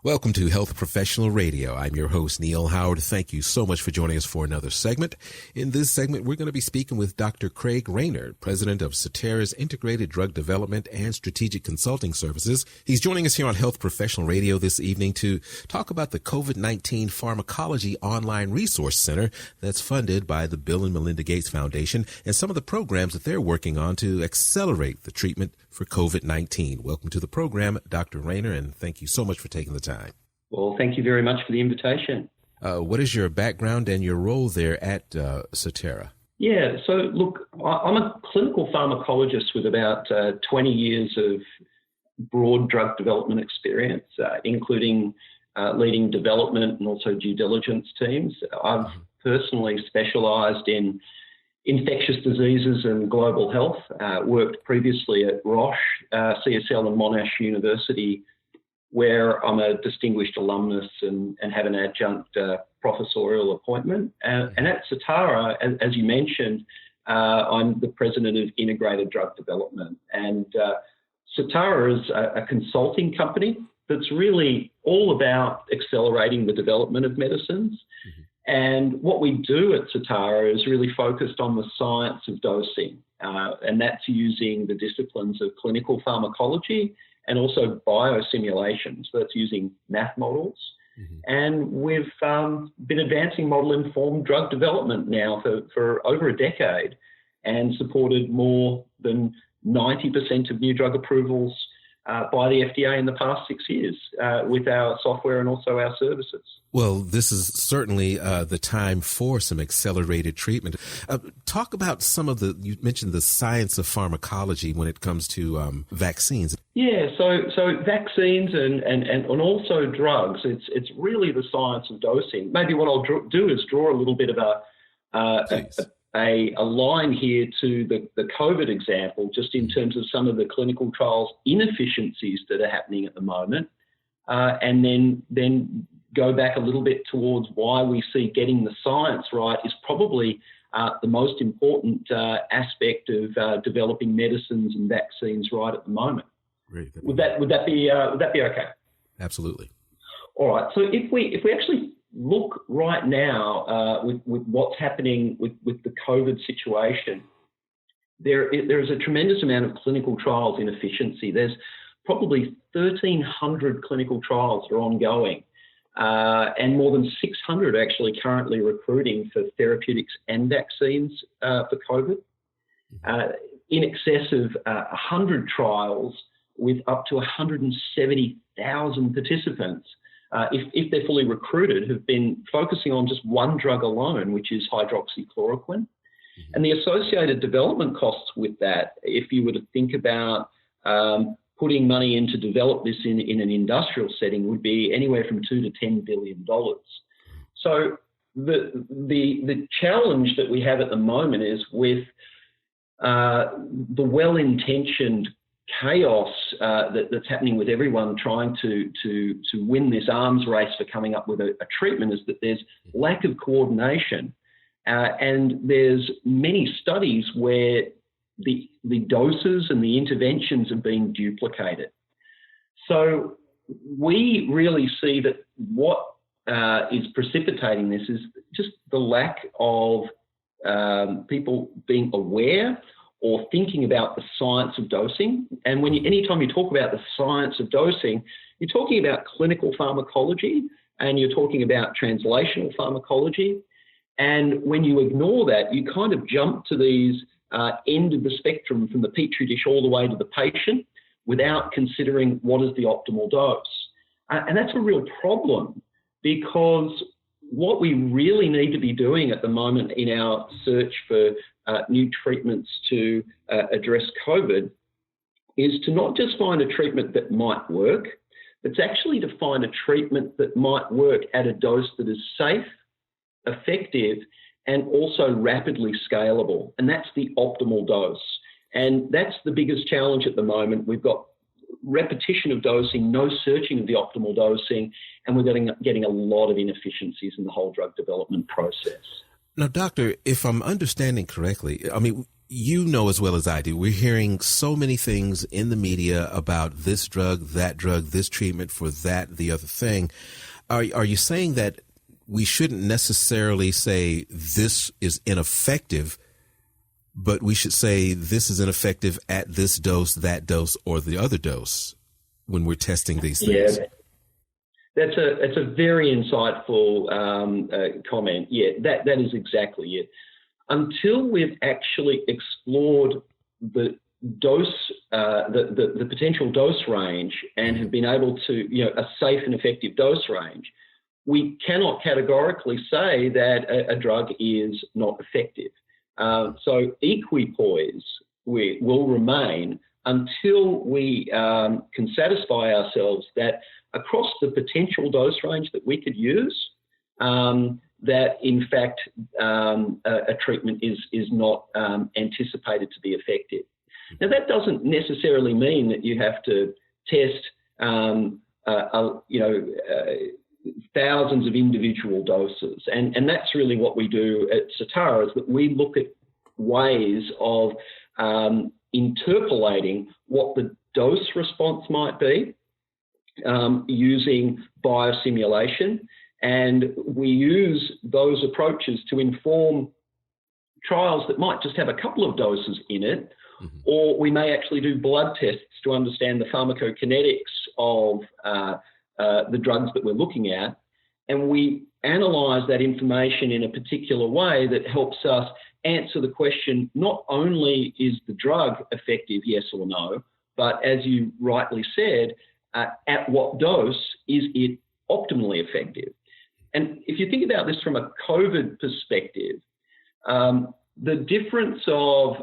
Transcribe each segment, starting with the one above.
Welcome to Health Professional Radio. I'm your host, Neil Howard. Thank you so much for joining us for another segment. In this segment, we're going to be speaking with Dr. Craig Rayner, president of Certara's Integrated Drug Development and Strategic Consulting Services. He's joining us here on Health Professional Radio this evening to talk about the COVID-19 Pharmacology Online Resource Center that's funded by the Bill and Melinda Gates Foundation and some of the programs that they're working on to accelerate the treatment for COVID-19. Welcome to the program, Dr. Rayner, and thank you so much for taking the time. Well, thank you very much for the invitation. What is your background and your role there at Certara? Yeah, so look, I'm a clinical pharmacologist with about 20 years of broad drug development experience, including leading development and also due diligence teams. I've personally specialised in infectious diseases and global health, worked previously at Roche, CSL and Monash University, where I'm a distinguished alumnus and have an adjunct professorial appointment. And at Certara, as you mentioned, I'm the president of Integrated Drug Development. And Certara is a consulting company that's really all about accelerating the development of medicines. Mm-hmm. And what we do at Certara is really focused on the science of dosing, and that's using the disciplines of clinical pharmacology and also biosimulation. So that's using math models. Mm-hmm. And we've been advancing model-informed drug development now for over a decade and supported more than 90% of new drug approvals by the FDA in the past 6 years with our software and also our services. Well, this is certainly the time for some accelerated treatment. Talk about some of you mentioned the science of pharmacology when it comes to vaccines. Yeah, so vaccines and also drugs, it's really the science of dosing. Maybe what I'll do is draw a little bit of a line here to the COVID example, just in terms of some of the clinical trials inefficiencies that are happening at the moment, and then go back a little bit towards why we see getting the science right is probably the most important aspect of developing medicines and vaccines right at the moment. Great. Would that be okay? Absolutely. All right. So if we actually look right now with what's happening with the COVID situation, there is a tremendous amount of clinical trials inefficiency. There's probably 1,300 clinical trials that are ongoing, and more than 600 actually currently recruiting for therapeutics and vaccines for COVID. In excess of 100 trials with up to 170,000 participants, if they're fully recruited, have been focusing on just one drug alone, which is hydroxychloroquine. Mm-hmm. And the associated development costs with that, if you were to think about putting money in to develop this in an industrial setting, would be anywhere from $2 to $10 billion. So the challenge that we have at the moment is with the well-intentioned chaos that's happening with everyone trying to win this arms race for coming up with a treatment, is that there's lack of coordination, and there's many studies where the doses and the interventions are being duplicated. So we really see that what is precipitating this is just the lack of people being aware or thinking about the science of dosing. And anytime you talk about the science of dosing, you're talking about clinical pharmacology and you're talking about translational pharmacology. And when you ignore that, you kind of jump to these end of the spectrum from the petri dish all the way to the patient without considering what is the optimal dose. And that's a real problem, because what we really need to be doing at the moment in our search for new treatments to address COVID is to not just find a treatment that might work, but it's actually to find a treatment that might work at a dose that is safe, effective, and also rapidly scalable. And that's the optimal dose. And that's the biggest challenge at the moment. We've got repetition of dosing, no searching of the optimal dosing, and we're getting a lot of inefficiencies in the whole drug development process. Now, doctor, if I'm understanding correctly, I mean, you know as well as I do, we're hearing so many things in the media about this drug, this treatment for that, the other thing. Are you saying that we shouldn't necessarily say this is ineffective, but we should say this is ineffective at this dose, that dose, or the other dose when we're testing these things? Yeah, that's a very insightful comment. Yeah, that is exactly it. Until we've actually explored the dose, the potential dose range, and have been able to, a safe and effective dose range, we cannot categorically say that a drug is not effective. So equipoise will remain until we can satisfy ourselves that across the potential dose range that we could use, that in fact a treatment is not anticipated to be effective. Now that doesn't necessarily mean that you have to test thousands of individual doses, and that's really what we do at Certara, is that we look at ways of interpolating what the dose response might be using biosimulation. And we use those approaches to inform trials that might just have a couple of doses in it, or we may actually do blood tests to understand the pharmacokinetics of the drugs that we're looking at. And we analyse that information in a particular way that helps us answer the question, not only is the drug effective, yes or no, but as you rightly said, at what dose is it optimally effective? And if you think about this from a COVID perspective, the difference of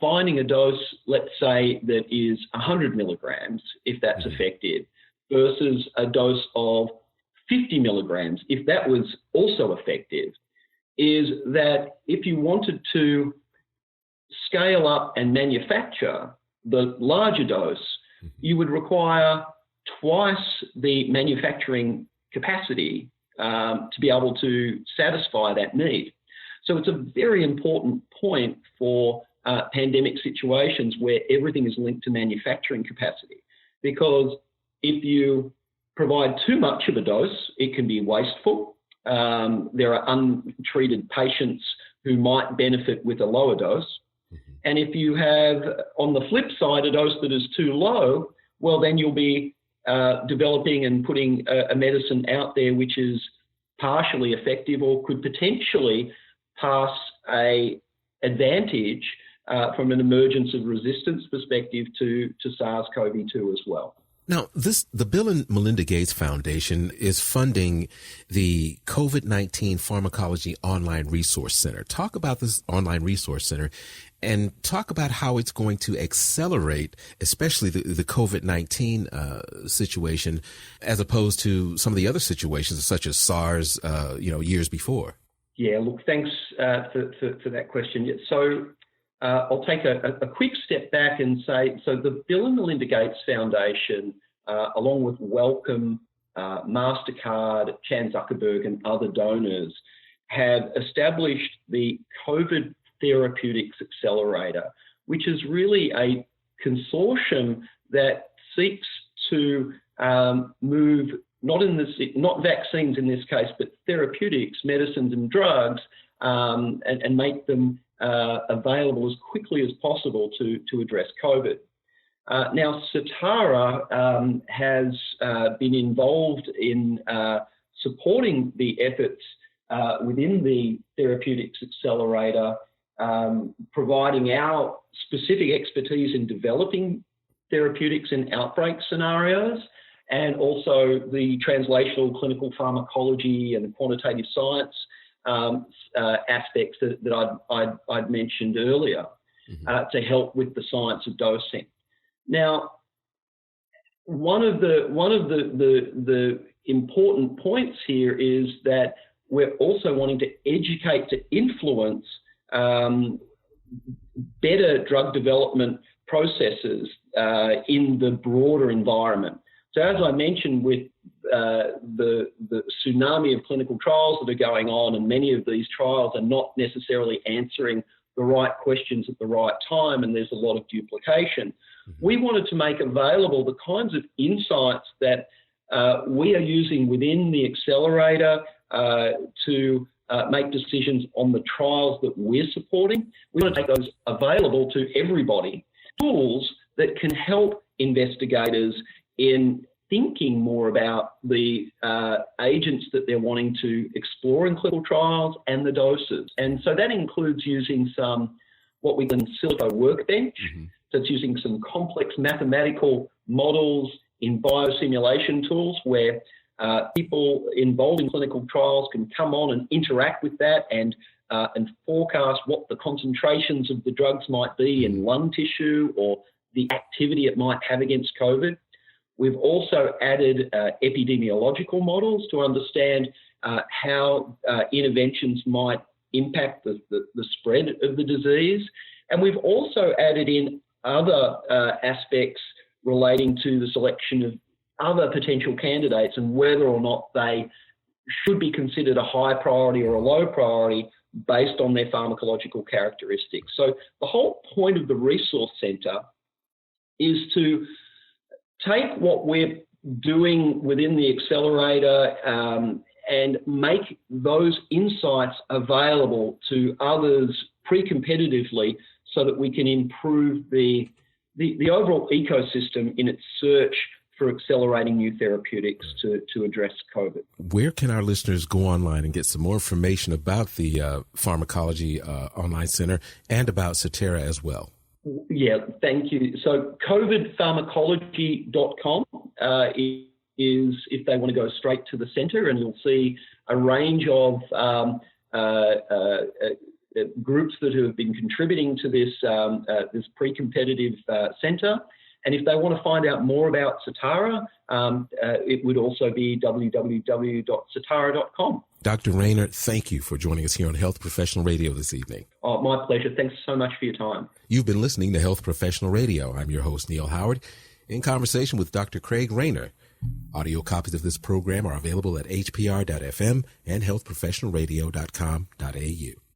finding a dose, let's say, that is 100 milligrams, if that's effective, versus a dose of 50 milligrams, if that was also effective, is that if you wanted to scale up and manufacture the larger dose, you would require twice the manufacturing capacity to be able to satisfy that need. So it's a very important point for pandemic situations where everything is linked to manufacturing capacity, because if you provide too much of a dose, it can be wasteful. There are untreated patients who might benefit with a lower dose. And if you have, on the flip side, a dose that is too low, well, then you'll be developing and putting a medicine out there which is partially effective or could potentially pass a advantage from an emergence of resistance perspective to SARS-CoV-2 as well. Now, the Bill and Melinda Gates Foundation is funding the COVID-19 Pharmacology Online Resource Center. Talk about this online resource center and talk about how it's going to accelerate, especially the COVID-19 situation, as opposed to some of the other situations, such as SARS, years before. Yeah, look, thanks for that question. So I'll take a quick step back and say, so the Bill and Melinda Gates Foundation, along with Wellcome, MasterCard, Chan Zuckerberg and other donors, have established the COVID Therapeutics Accelerator, which is really a consortium that seeks to move not vaccines in this case, but therapeutics, medicines and drugs, and make them available as quickly as possible to address COVID. Now, Certara has been involved in supporting the efforts within the Therapeutics Accelerator, providing our specific expertise in developing therapeutics in outbreak scenarios, and also the translational clinical pharmacology and the quantitative science aspects that I'd mentioned earlier, to help with the science of dosing. Now, one of the important points here is that we're also wanting to educate, to influence better drug development processes in the broader environment. So as I mentioned, with the tsunami of clinical trials that are going on, and many of these trials are not necessarily answering the right questions at the right time, and there's a lot of duplication. We wanted to make available the kinds of insights that we are using within the accelerator to make decisions on the trials that we're supporting. We want to make those available to everybody, tools that can help investigators in thinking more about the agents that they're wanting to explore in clinical trials and the doses. And so that includes using some, what we call silico workbench. So it's using some complex mathematical models in biosimulation tools where people involved in clinical trials can come on and interact with that and forecast what the concentrations of the drugs might be in lung tissue or the activity it might have against COVID. We've also added epidemiological models to understand how interventions might impact the spread of the disease. And we've also added in other aspects relating to the selection of other potential candidates and whether or not they should be considered a high priority or a low priority based on their pharmacological characteristics. So the whole point of the resource centre is to take what we're doing within the accelerator and make those insights available to others pre-competitively so that we can improve the overall ecosystem in its search for accelerating new therapeutics to address COVID. Where can our listeners go online and get some more information about the Pharmacology Online Center and about Certara as well? Yeah, thank you. So covidpharmacology.com is if they want to go straight to the centre, and you'll see a range of groups that have been contributing to this pre-competitive centre. And if they want to find out more about Certara, it would also be www.certara.com. Dr. Rayner, thank you for joining us here on Health Professional Radio this evening. Oh, my pleasure. Thanks so much for your time. You've been listening to Health Professional Radio. I'm your host, Neil Howard, in conversation with Dr. Craig Rayner. Audio copies of this program are available at hpr.fm and healthprofessionalradio.com.au.